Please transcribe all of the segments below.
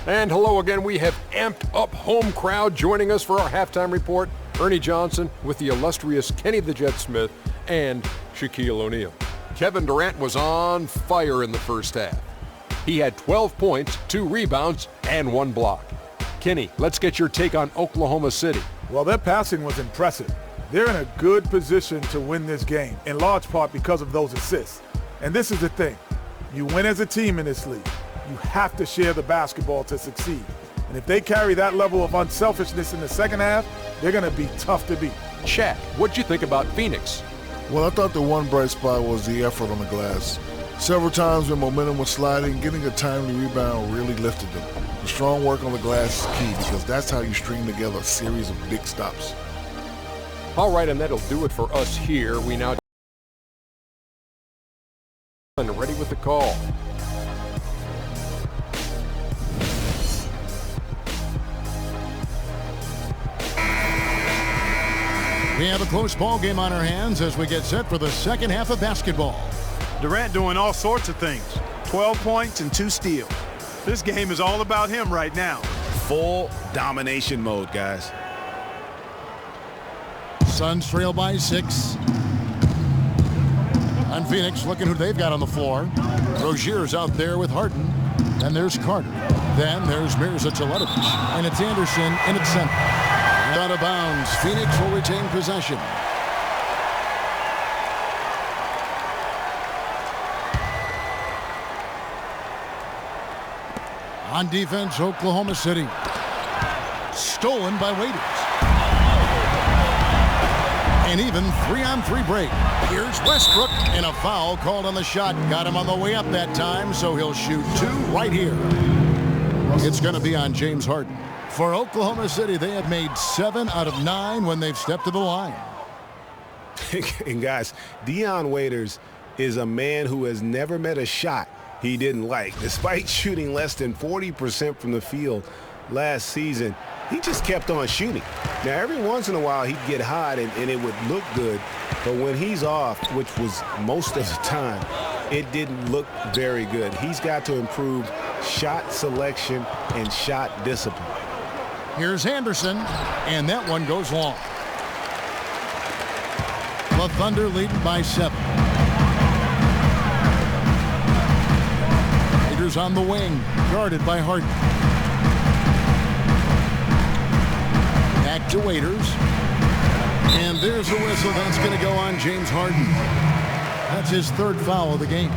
And hello again. We have amped up home crowd joining us for our halftime report. Ernie Johnson with the illustrious Kenny the Jet Smith and Shaquille O'Neal. Kevin Durant was on fire in the first half. He had 12 points, 2 rebounds, and 1 block. Kenny, let's get your take on Oklahoma City. Well, their passing was impressive. They're in a good position to win this game, in large part because of those assists. And this is the thing. You win as a team in this league. You have to share the basketball to succeed. And if they carry that level of unselfishness in the second half, they're going to be tough to beat. Shaq, what'd you think about Phoenix? Well, I thought the one bright spot was the effort on the glass. Several times when momentum was sliding, getting a timely rebound really lifted them. The strong work on the glass is key because that's how you string together a series of big stops. All right, and that'll do it for us here. We now ready with the call. We have a close ball game on our hands as we get set for the second half of basketball. Durant doing all sorts of things. 12 points and 2 steals. This game is all about him right now. Full domination mode, guys. Suns trail by 6. On Phoenix, looking who they've got on the floor. Rozier's out there with Harden. Then there's Carter. Then there's Mirza Teletovic. And it's Anderson in its center. Out of bounds. Phoenix will retain possession. On defense, Oklahoma City. Stolen by Waiters. And even 3-on-3 break. Here's Westbrook, and a foul called on the shot. Got him on the way up that time, so he'll shoot 2 right here. It's going to be on James Harden. For Oklahoma City, they have made 7 out of 9 when they've stepped to the line. And guys, Dion Waiters is a man who has never met a shot he didn't like. Despite shooting less than 40% from the field last season, he just kept on shooting. Now, every once in a while, he'd get hot and it would look good. But when he's off, which was most of the time, it didn't look very good. He's got to improve shot selection and shot discipline. Here's Anderson, and that one goes long. The Thunder lead by 7. Raiders on the wing, guarded by Harden. Back to Waiters. And there's the whistle. That's going to go on James Harden. That's his 3rd foul of the game.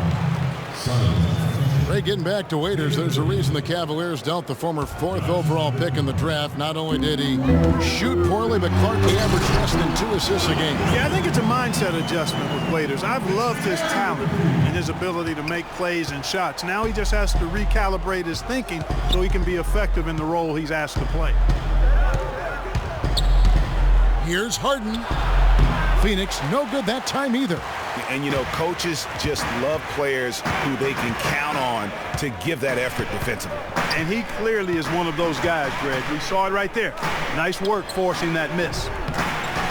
Ray, getting back to Waiters, there's a reason the Cavaliers dealt the former 4th overall pick in the draft. Not only did he shoot poorly, but Clark averaged less than 2 assists a game. Yeah, I think it's a mindset adjustment with Waiters. I've loved his talent and his ability to make plays and shots. Now he just has to recalibrate his thinking so he can be effective in the role he's asked to play. Here's Harden. Phoenix, no good that time either. And, you know, coaches just love players who they can count on to give that effort defensively. And he clearly is one of those guys, Greg. We saw it right there. Nice work forcing that miss.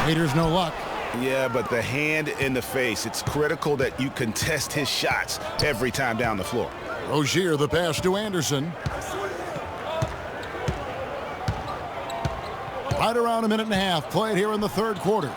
Raiders no luck. Yeah, but the hand in the face, it's critical that you contest his shots every time down the floor. Rozier, the pass to Anderson. Right around a minute and a half played here in the 3rd quarter.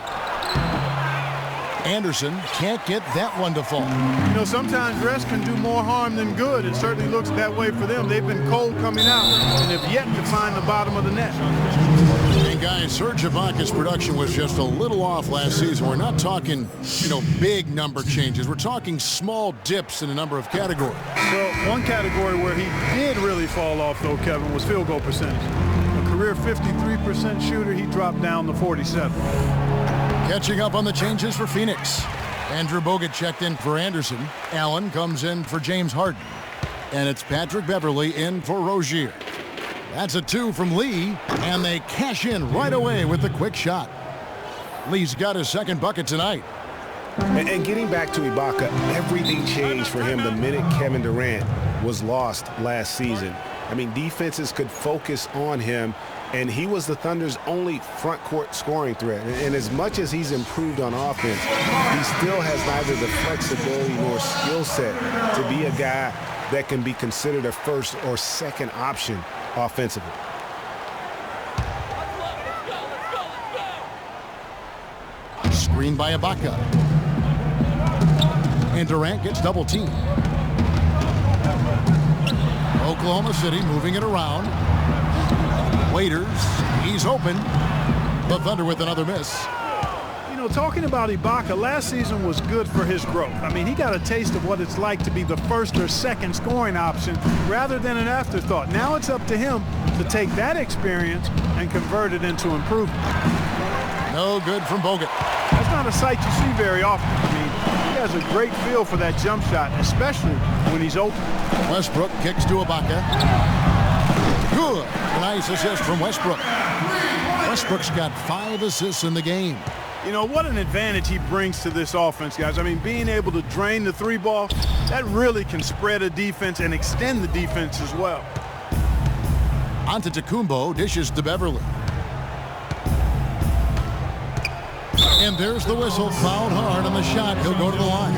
Anderson can't get that one to fall. You know, sometimes rest can do more harm than good. It certainly looks that way for them. They've been cold coming out and have yet to find the bottom of the net. And guys, Serge Ibaka's production was just a little off last season. We're not talking, you know, big number changes. We're talking small dips in a number of categories. Well, one category where he did really fall off, though, Kevin, was field goal percentage. A career 53% shooter, he dropped down to 47. Catching up on the changes for Phoenix. Andrew Bogut checked in for Anderson. Allen comes in for James Harden. And it's Patrick Beverley in for Rozier. That's a 2 from Lee, and they cash in right away with the quick shot. Lee's got his 2nd bucket tonight. And getting back to Ibaka, everything changed for him the minute Kevin Durant was lost last season. I mean, defenses could focus on him, and he was the Thunder's only front court scoring threat. And as much as he's improved on offense, he still has neither the flexibility nor skill set to be a guy that can be considered a 1st or 2nd option offensively. Screen by Ibaka. And Durant gets double teamed. Oklahoma City moving it around. Waiters, he's open. The Thunder with another miss. You know, talking about Ibaka, last season was good for his growth. I mean, he got a taste of what it's like to be the first or second scoring option rather than an afterthought. Now it's up to him to take that experience and convert it into improvement. No good from Bogut. That's not a sight you see very often. I mean, he has a great feel for that jump shot, especially when he's open. Westbrook kicks to Ibaka. Good. Nice assist from Westbrook. Westbrook's got 5 assists in the game. You know, what an advantage he brings to this offense, guys. I mean, being able to drain the 3-ball, that really can spread a defense and extend the defense as well. Antetokounmpo dishes to Beverly. And there's the whistle. Fouled hard on the shot. He'll go to the line.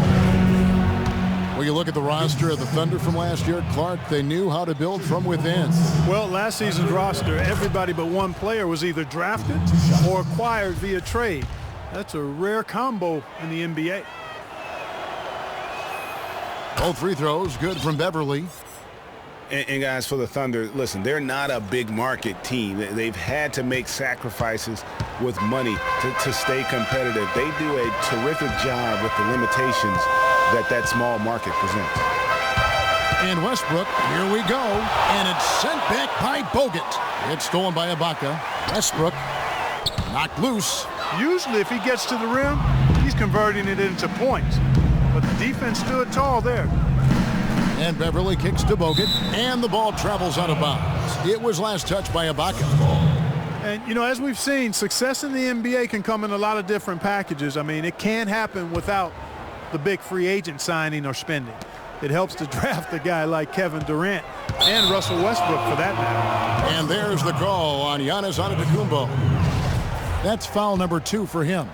Well, you look at the roster of the Thunder from last year, Clark, they knew how to build from within. Well, last season's roster, everybody but one player was either drafted or acquired via trade. That's a rare combo in the NBA. Both free throws good from Beverly. And guys, for the Thunder, listen, they're not a big market team. They've had to make sacrifices with money to stay competitive. They do a terrific job with the limitations that small market presents. And Westbrook, here we go. And it's sent back by Bogut. It's stolen by Ibaka. Westbrook knocked loose. Usually if he gets to the rim, he's converting it into points. But the defense stood tall there. And Beverly kicks to Bogut, and the ball travels out of bounds. It was last touched by Ibaka. And, you know, as we've seen, success in the NBA can come in a lot of different packages. I mean, it can't happen without the big free agent signing or spending. It helps to draft a guy like Kevin Durant and Russell Westbrook for that matter. And there's the call on Giannis Antetokounmpo. That's foul number 2 for him.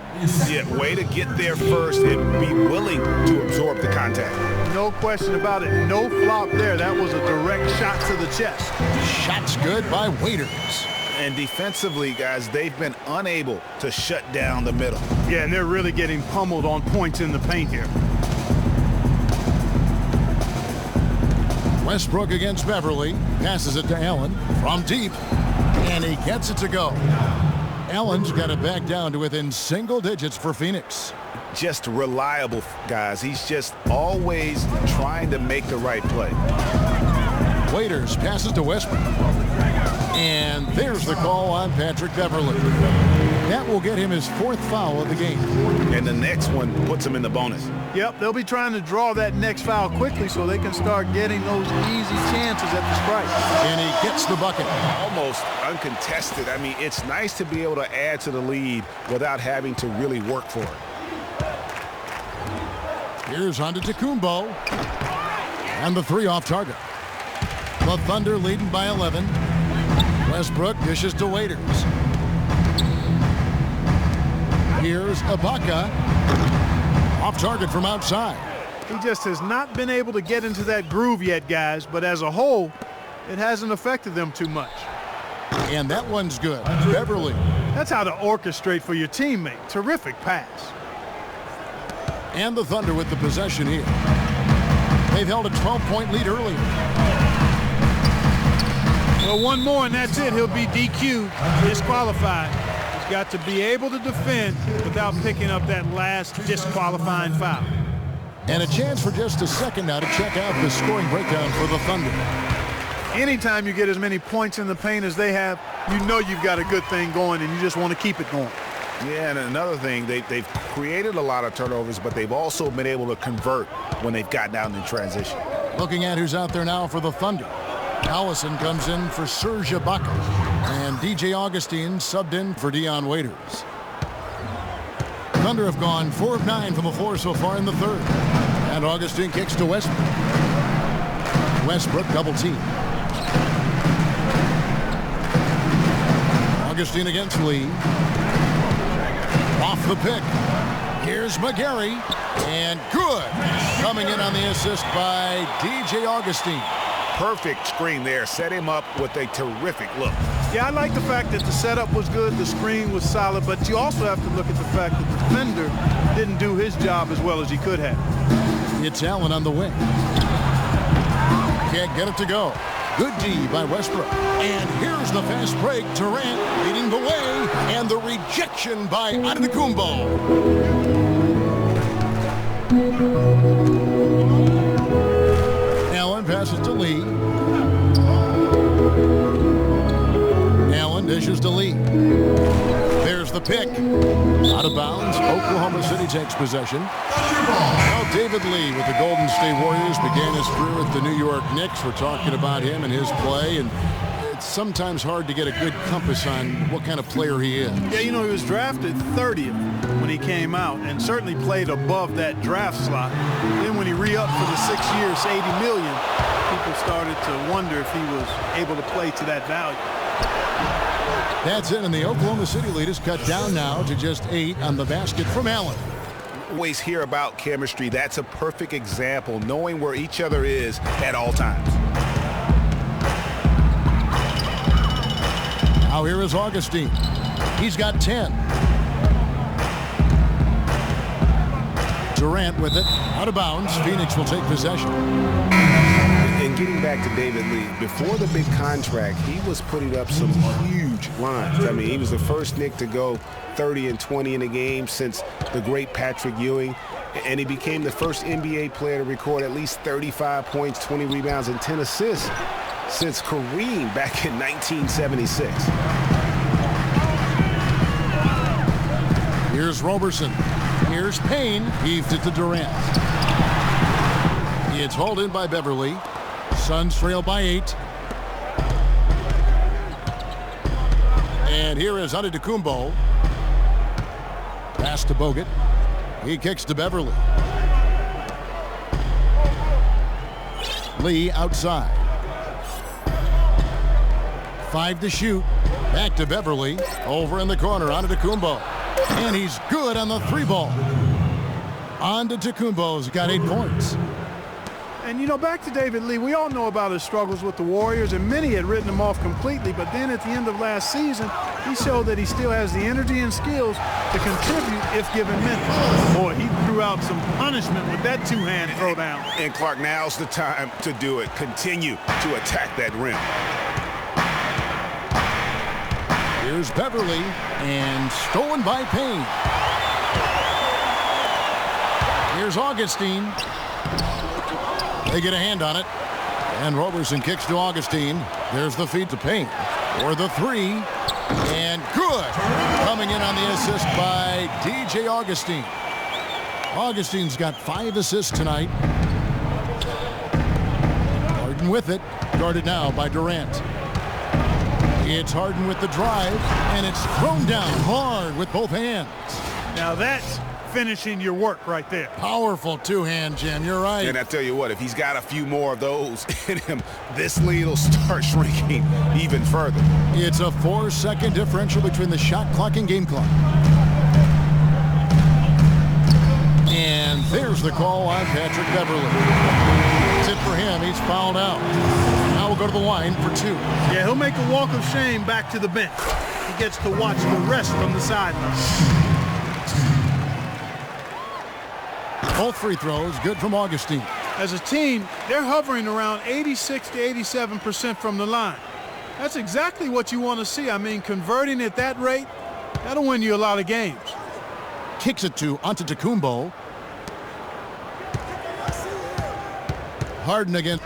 Yeah, way to get there first and be willing to absorb the contact. No question about it. No flop there. That was a direct shot to the chest. Shots good by Waiters. And defensively, guys, they've been unable to shut down the middle. Yeah, and they're really getting pummeled on points in the paint here. Westbrook against Beverly. Passes it to Allen from deep. And he gets it to go. Allen's got it back down to within single digits for Phoenix. Just reliable, guys. He's just always trying to make the right play. Waiters passes to Westbrook. And there's the call on Patrick Beverly. That will get him his 4th foul of the game. And the next one puts him in the bonus. Yep, they'll be trying to draw that next foul quickly so they can start getting those easy chances at the strike. And he gets the bucket. Almost uncontested. I mean, it's nice to be able to add to the lead without having to really work for it. Here's Antetokounmpo. And the 3 off target. The Thunder leading by 11. Westbrook dishes to Waiters. Here's Ibaka. Off target from outside. He just has not been able to get into that groove yet, guys, but as a whole, it hasn't affected them too much. And that one's good. Beverly. That's how to orchestrate for your teammate. Terrific pass. And the Thunder with the possession here. They've held a 12-point lead earlier. Well, one more and that's it. He'll be DQ'd, disqualified. He's got to be able to defend without picking up that last disqualifying foul. And a chance for just a second now to check out the scoring breakdown for the Thunder. Anytime you get as many points in the paint as they have, you know you've got a good thing going and you just want to keep it going. Yeah, and another thing, they've created a lot of turnovers, but they've also been able to convert when they've gotten out in transition. Looking at who's out there now for the Thunder. Allison comes in for Serge Ibaka. And DJ Augustine subbed in for Dion Waiters. Thunder have gone 4 of 9 from the floor so far in the 3rd. And Augustine kicks to Westbrook. Westbrook double team. Augustine against Lee. Off the pick. Here's McGarry. And good. Coming in on the assist by DJ Augustine. Perfect screen there. Set him up with a terrific look. Yeah, I like the fact that the setup was good, the screen was solid, but you also have to look at the fact that the defender didn't do his job as well as he could have. It's Allen on the wing. Can't get it to go. Good D by Westbrook. And here's the fast break. Durant leading the way. And the rejection by Antetokounmpo. Allen passes to Lee. Allen dishes to Lee. There's the pick. Out of bounds. Oklahoma City takes possession. Now David Lee with the Golden State Warriors began his career with the New York Knicks. We're talking about him and his play, and it's sometimes hard to get a good compass on what kind of player he is. Yeah, you know, he was drafted 30th when he came out and certainly played above that draft slot. Then when he re-upped for the 6 years, $80 million, people started to wonder if he was able to play to that value. That's it, and the Oklahoma City lead is cut down now to just 8 on the basket from Allen. Always hear about chemistry. That's a perfect example, knowing where each other is at all times. Now here is Augustine. He's got 10. Durant with it, out of bounds. Phoenix will take possession. And getting back to David Lee, before the big contract, he was putting up some huge lines. I mean, he was the first Knick to go 30 and 20 in a game since the great Patrick Ewing, and he became the first NBA player to record at least 35 points, 20 rebounds, and 10 assists since Kareem back in 1976. Here's Roberson. Here's Payne. Heaved it to Durant. It's hauled in by Beverly. Suns trail by 8. And here is Antetokounmpo. Pass to Bogut. He kicks to Beverly. Lee outside. 5 to shoot. Back to Beverly. Over in the corner. Antetokounmpo. And he's good on the 3-ball. Antetokounmpo's got 8 points. And, you know, back to David Lee, we all know about his struggles with the Warriors, and many had written him off completely, but then at the end of last season, he showed that he still has the energy and skills to contribute if given minutes. Boy, he threw out some punishment with that two-hand throwdown. And Clark, now's the time to do it. Continue to attack that rim. Here's Beverly, and stolen by Payne. Here's Augustine. They get a hand on it. And Roberson kicks to Augustine. There's the feed to Payne. For the 3. And good. Coming in on the assist by DJ Augustine. Augustine's got 5 assists tonight. Harden with it. Guarded now by Durant. It's Harden with the drive. And it's thrown down hard with both hands. Now that's finishing your work right there. Powerful two-hand jam. You're right. And I tell you what, if he's got a few more of those in him, this lead will start shrinking even further. It's a 4-second differential between the shot clock and game clock. And there's the call on Patrick Beverly. That's it for him. He's fouled out. Now we'll go to the line for 2. Yeah, he'll make a walk of shame back to the bench. He gets to watch the rest from the sideline. Both free throws good from Augustine. As a team, they're hovering around 86 to 87% from the line. That's exactly what you want to see. I mean, converting at that rate, that'll win you a lot of games. Kicks it to Antetokounmpo. Harden again.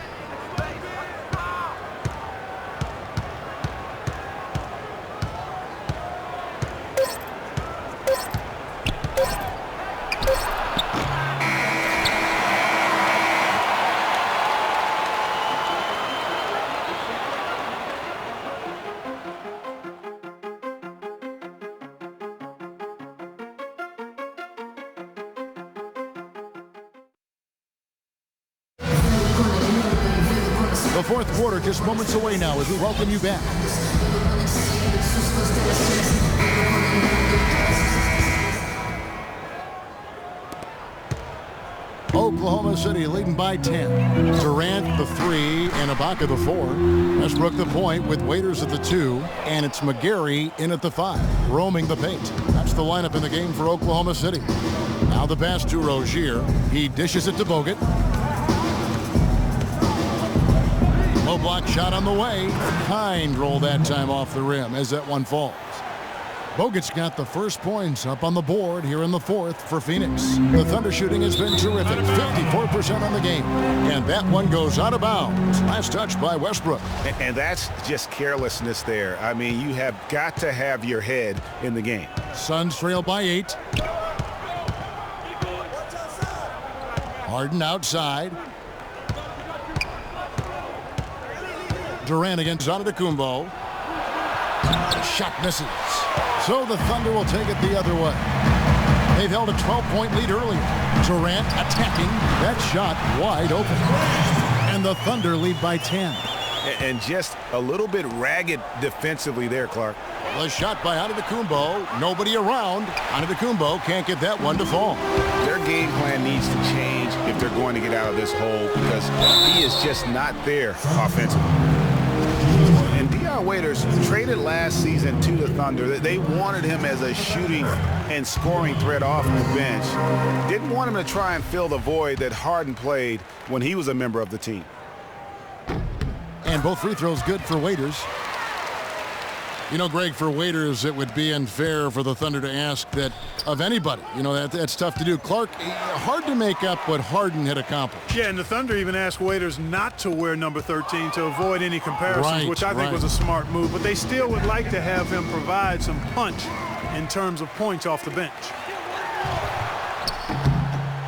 The fourth quarter just moments away now as we welcome you back. Oklahoma City leading by 10. Durant the 3 and Ibaka the 4. Westbrook the point with Waiters at the 2. And it's McGarry in at the 5, roaming the paint. That's the lineup in the game for Oklahoma City. Now the pass to Rozier. He dishes it to Bogut. Low block shot on the way. Hind roll that time off the rim as that one falls. Bogut's got the first points up on the board here in the fourth for Phoenix. The Thunder shooting has been terrific, 54% on the game. And that one goes out of bounds. Last touch by Westbrook. And that's just carelessness there. I mean, you have got to have your head in the game. Suns trail by 8. Harden outside. Durant against Antetokounmpo. Shot misses. So the Thunder will take it the other way. They've held a 12-point lead earlier. Durant attacking. That shot wide open. And the Thunder lead by 10. And just a little bit ragged defensively there, Clark. The shot by Antetokounmpo. Nobody around. Antetokounmpo can't get that one to fall. Their game plan needs to change if they're going to get out of this hole because he is just not there offensively. And Dion Waiters traded last season to the Thunder. They wanted him as a shooting and scoring threat off the bench. Didn't want him to try and fill the void that Harden played when he was a member of the team. And both free throws good for Waiters. You know, Greg, for Waiters, it would be unfair for the Thunder to ask that of anybody. You know, that's tough to do. Clark, hard to make up what Harden had accomplished. Yeah, and the Thunder even asked Waiters not to wear number 13 to avoid any comparisons, which I think was a smart move. But they still would like to have him provide some punch in terms of points off the bench.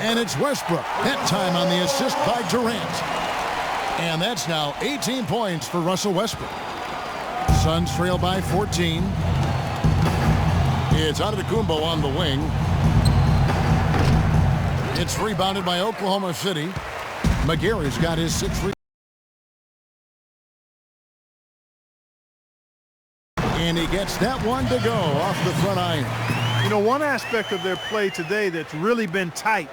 And it's Westbrook. That time on the assist by Durant. And that's now 18 points for Russell Westbrook. Suns trail by 14. It's Antetokounmpo on the wing. It's rebounded by Oklahoma City. McGarry's got his 6th rebound. And he gets that one to go off the front iron. You know, one aspect of their play today that's really been tight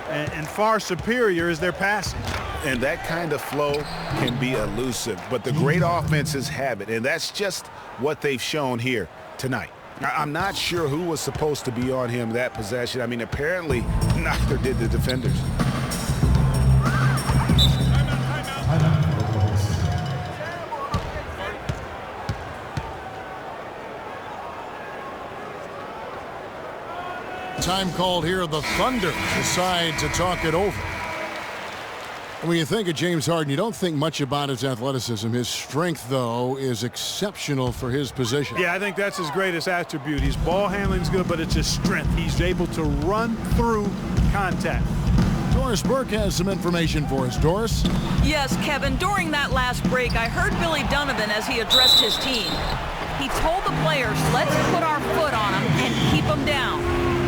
and far superior is their passing. And that kind of flow can be elusive, but the great offenses have it, and that's just what they've shown here tonight. I'm not sure who was supposed to be on him that possession. I mean, apparently neither did the defenders. Time called here. The Thunder decide to talk it over. When you think of James Harden, you don't think much about his athleticism. His strength, though, is exceptional for his position. Yeah, I think that's his greatest attribute. His ball handling's good, but it's his strength. He's able to run through contact. Doris Burke has some information for us. Doris? Yes, Kevin. During that last break, I heard Billy Donovan as he addressed his team. He told the players, let's put our foot on them and keep them down.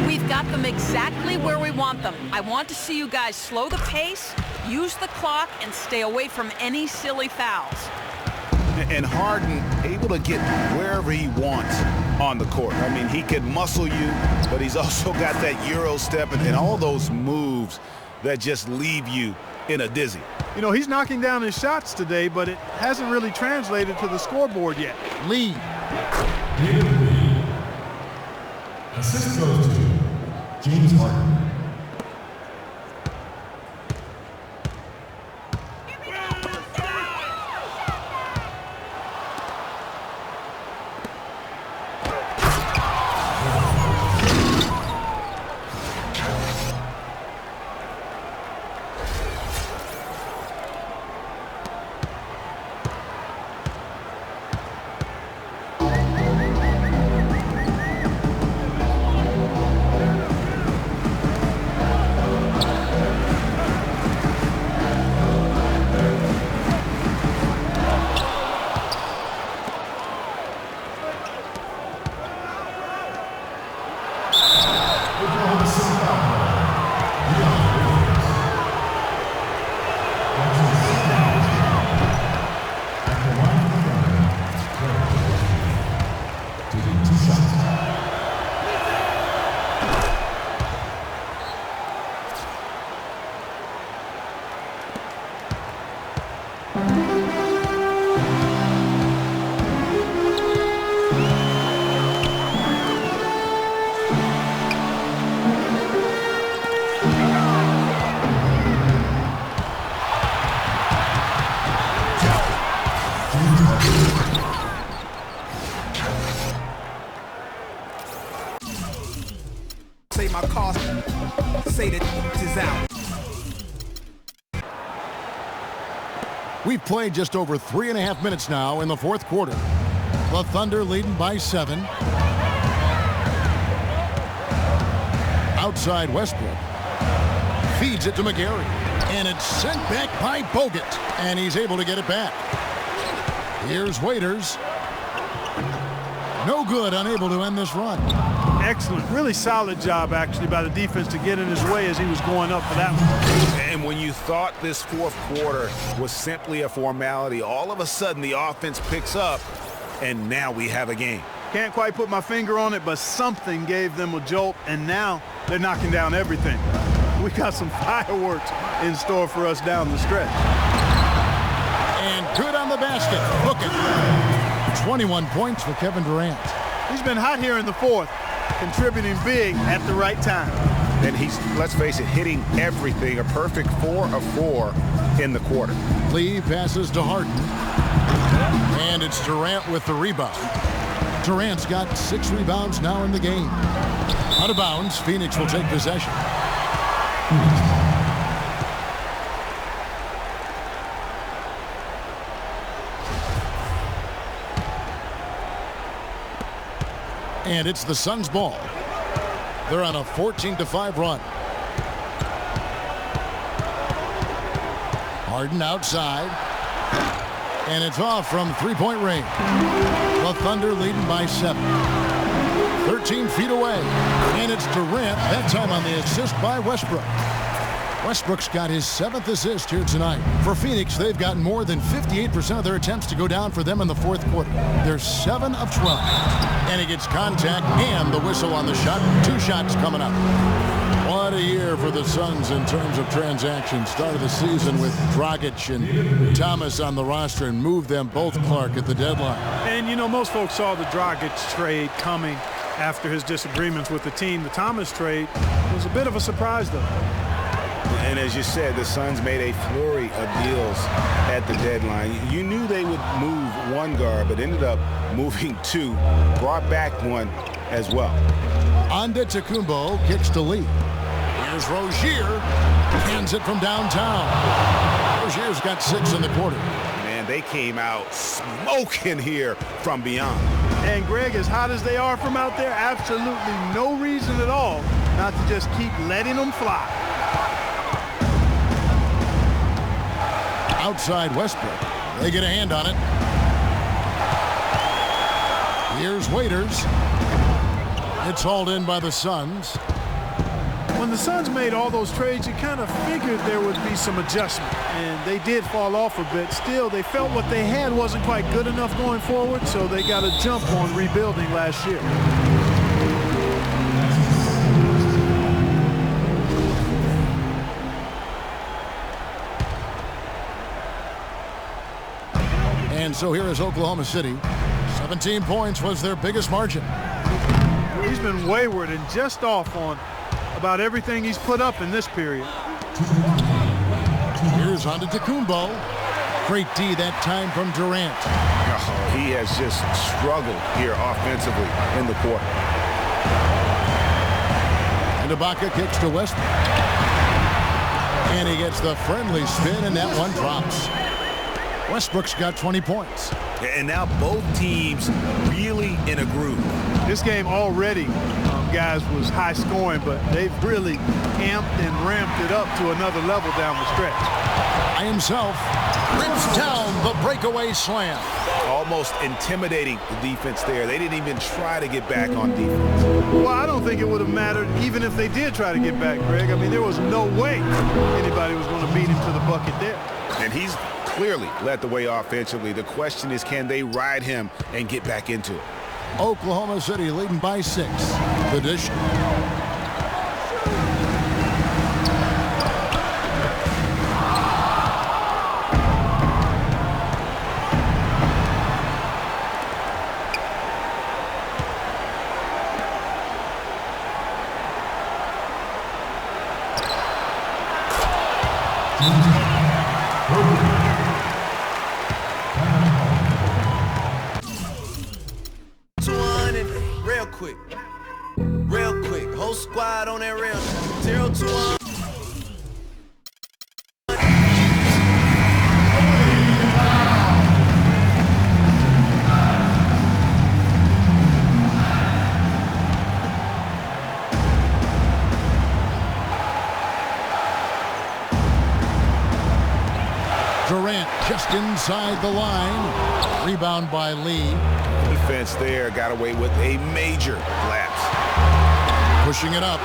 We've got them exactly where we want them. I want to see you guys slow the pace, use the clock, and stay away from any silly fouls. And Harden able to get wherever he wants on the court. I mean, he can muscle you, but he's also got that Euro step and all those moves that just leave you in a dizzy. You know, he's knocking down his shots today, but it hasn't really translated to the scoreboard yet. Lee. Assist goes to James Harden. Say my cost, say that is out. We've played just over 3.5 minutes now in the fourth quarter. The Thunder leading by 7. Outside Westbrook. Feeds it to McGarry. And it's sent back by Bogut. And he's able to get it back. Here's Waiters. No good, unable to end this run. Excellent. Really solid job, actually, by the defense to get in his way as he was going up for that one. And when you thought this fourth quarter was simply a formality, all of a sudden the offense picks up, and now we have a game. Can't quite put my finger on it, but something gave them a jolt, and now they're knocking down everything. We got some fireworks in store for us down the stretch. And good on the basket. Look at 21 points for Kevin Durant. He's been hot here in the fourth, contributing big at the right time. And he's, let's face it, hitting everything. A perfect 4 of 4 in the quarter. Lee passes to Harden. And it's Durant with the rebound. Durant's got 6 rebounds now in the game. Out of bounds, Phoenix will take possession. And it's the Suns' ball. They're on a 14-5 run. Harden outside. And it's off from three-point range. The Thunder leading by 7. 13 feet away. And it's Durant, that time on the assist by Westbrook. Westbrook's got his 7th assist here tonight. For Phoenix, they've gotten more than 58% of their attempts to go down for them in the fourth quarter. They're 7 of 12. And he gets contact and the whistle on the shot. 2 shots coming up. What a year for the Suns in terms of transactions. Started the season with Dragic and Thomas on the roster and moved them both, Clark, at the deadline. And, you know, most folks saw the Dragic trade coming after his disagreements with the team. The Thomas trade was a bit of a surprise, though. And as you said, the Suns made a flurry of deals at the deadline. You knew they would move one guard, but ended up moving 2. Brought back 1 as well. Antetokounmpo kicks to Lee. Here's Rozier. Hands it from downtown. Rozier's got 6 in the quarter. Man, they came out smoking here from beyond. And, Greg, as hot as they are from out there, absolutely no reason at all not to just keep letting them fly. Outside Westbrook. They get a hand on it. Here's Waiters. It's hauled in by the Suns. When the Suns made all those trades, you kind of figured there would be some adjustment, and they did fall off a bit. Still, they felt what they had wasn't quite good enough going forward, so they got a jump on rebuilding last year. And so here is Oklahoma City. 17 points was their biggest margin. He's been wayward and just off on about everything he's put up in this period. Here's Antetokounmpo. Great D that time from Durant. Oh, he has just struggled here offensively in the quarter. And Ibaka kicks to Westbrook. And he gets the friendly spin, and that one drops. Westbrook's got 20 points. And now both teams really in a groove. This game already, guys, was high scoring, but they've really amped and ramped it up to another level down the stretch. By himself, rips down the breakaway slam. Almost intimidating the defense there. They didn't even try to get back on defense. Well, I don't think it would have mattered even if they did try to get back, Greg. I mean, there was no way anybody was going to beat him to the bucket there. And he's clearly led the way offensively. The question is, can they ride him and get back into it? Oklahoma City leading by 6. The dish. Durant just inside the line. Rebound by Lee. Defense there got away with a major lapse. Pushing it up.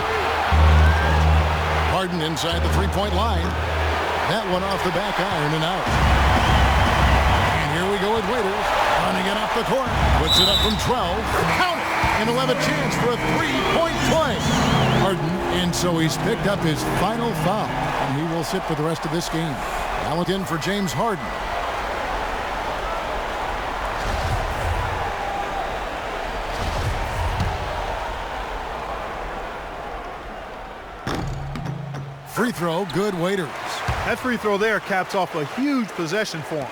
Harden inside the three-point line. That one off the back iron and out. And here we go with Waiters. Running it up the court. Puts it up from 12. Count it! And he'll have a chance for a three-point play. Harden, and so he's picked up his final foul. And he will sit for the rest of this game. Now in for James Harden. Free throw, good. Waiters. That free throw there caps off a huge possession for him.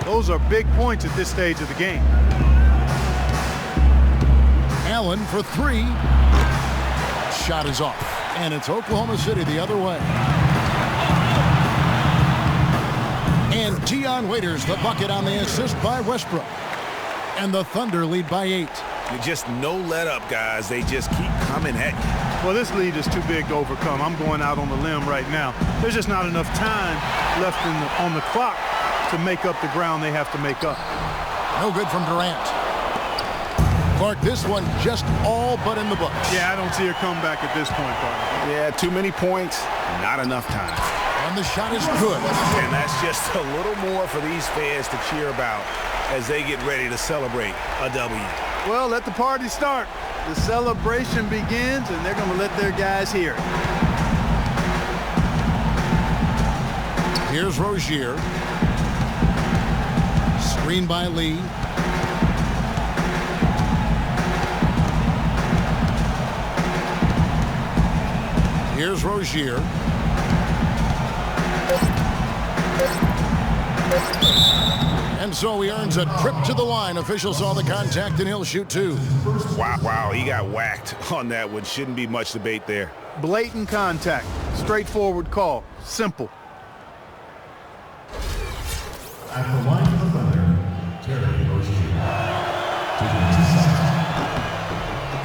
Those are big points at this stage of the game. Allen for three. Shot is off. And it's Oklahoma City the other way. And Dion Waiters the bucket on the assist by Westbrook. And the Thunder lead by 8. Just no let up, guys. They just keep coming at you. Well, this lead is too big to overcome. I'm going out on the limb right now. There's just not enough time left on the clock to make up the ground they have to make up. No good from Durant. Clark, this one just all but in the books. Yeah, I don't see a comeback at this point, partner. Yeah, too many points, not enough time. And the shot is good. And that's just a little more for these fans to cheer about as they get ready to celebrate a W. Well, let the party start. The celebration begins, and they're going to let their guys hear it. Here's Rozier. Screen by Lee. Here's Rozier. And so he earns a trip to the line. Officials saw the contact, and he'll shoot two. Wow, he got whacked on that one. Shouldn't be much debate there. Blatant contact. Straightforward call. Simple. At the line of the Thunder, Terry Rozier.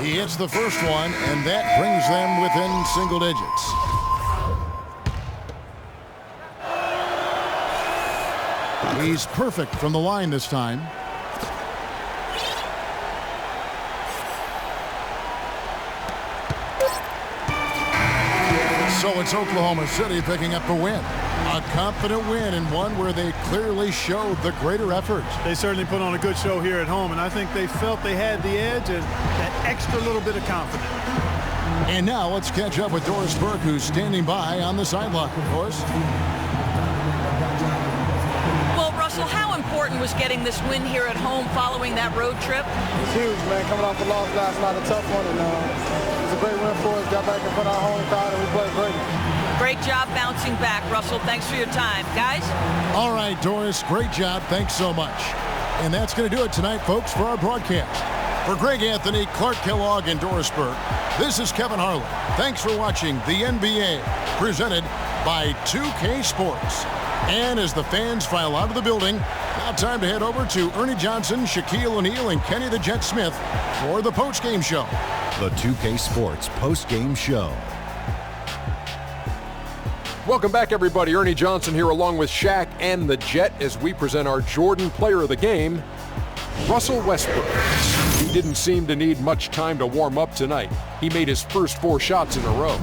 He hits the first one, and that brings them within single digits. He's perfect from the line this time. So it's Oklahoma City picking up the win. A confident win, and one where they clearly showed the greater effort. They certainly put on a good show here at home, and I think they felt they had the edge and that extra little bit of confidence. And now let's catch up with Doris Burke, who's standing by on the sideline. Doris? Well, Russell, how important was getting this win here at home following that road trip? It's huge, man. Coming off the loss last night, a tough one, and it was a great win for us. Got back in front of our home crowd, and we played great. Great job bouncing back, Russell. Thanks for your time. Guys? All right, Doris, great job. Thanks so much. And that's going to do it tonight, folks, for our broadcast. For Greg Anthony, Clark Kellogg, and Doris Burke, this is Kevin Harlan. Thanks for watching the NBA, presented by 2K Sports. And as the fans file out of the building, now time to head over to Ernie Johnson, Shaquille O'Neal, and Kenny the Jet Smith for the postgame show. The 2K Sports postgame show. Welcome back, everybody. Ernie Johnson here along with Shaq and the Jet as we present our Jordan Player of the Game, Russell Westbrook. He didn't seem to need much time to warm up tonight. He made his first 4 shots in a row.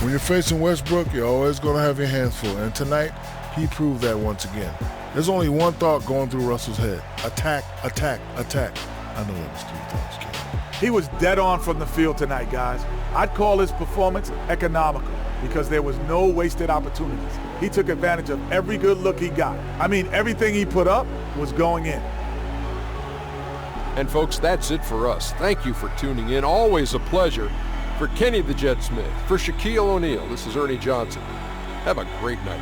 When you're facing Westbrook, you're always going to have your hands full. And tonight, he proved that once again. There's only one thought going through Russell's head. Attack, attack, attack. I know that was 3 thoughts, Ken. He was dead on from the field tonight, guys. I'd call his performance economical because there was no wasted opportunities. He took advantage of every good look he got. I mean, everything he put up was going in. And folks, that's it for us. Thank you for tuning in. Always a pleasure. For Kenny the Jet Smith, for Shaquille O'Neal, this is Ernie Johnson. Have a great night.